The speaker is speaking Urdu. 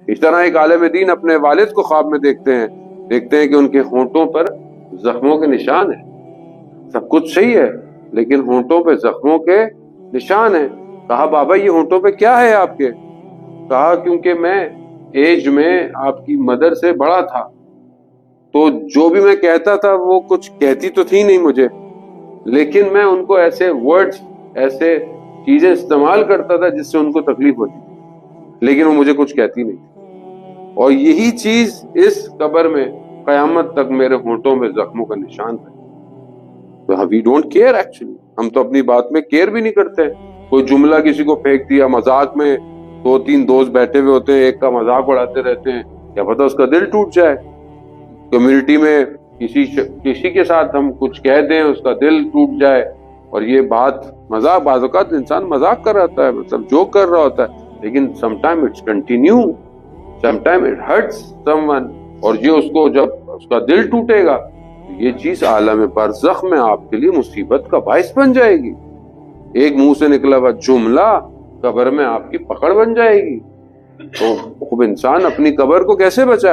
اس طرح ایک عالم دین اپنے والد کو خواب میں دیکھتے ہیں کہ ان کے ہونٹوں پر زخموں کے نشان ہیں. سب کچھ صحیح ہے لیکن ہونٹوں پہ زخموں کے نشان ہیں. کہا بابا یہ ہونٹوں پہ کیا ہے آپ کے؟ کہا کیونکہ میں ایج میں آپ کی مدر سے بڑا تھا تو جو بھی میں کہتا تھا وہ کچھ کہتی تو تھی نہیں مجھے، لیکن میں ان کو ایسے ورڈز، ایسے چیزیں استعمال کرتا تھا جس سے ان کو تکلیف ہوتی تھی، لیکن وہ مجھے کچھ کہتی نہیں. اور یہی چیز اس قبر میں قیامت تک میرے ہونٹوں میں زخموں کا نشان ہے. وی ڈونٹ کیئر ایکچولی، ہم تو اپنی بات میں کیئر بھی نہیں کرتے. کوئی جملہ کسی کو پھینک دیا مذاق میں، 2-3 دوست بیٹھے ہوئے ہوتے ہیں، ایک کا مذاق اڑاتے رہتے ہیں، کیا پتہ اس کا دل ٹوٹ جائے. کمیونٹی میں کسی کے ساتھ ہم کچھ کہہ دیں، اس کا دل ٹوٹ جائے. اور یہ بات مذاق، بعض اوقات انسان مذاق کر رہا ہوتا ہے، مطلب جو کر رہا ہوتا ہے، لیکن some time it's continue, some time it hurts someone. اور یہ اس کو جب اس کا دل ٹوٹے گا یہ چیز عالم برزخ میں آپ کے لیے مصیبت کا باعث بن جائے گی. ایک منہ سے نکلا ہوا جملہ قبر میں آپ کی پکڑ بن جائے گی. تو خوب انسان اپنی قبر کو کیسے بچائے؟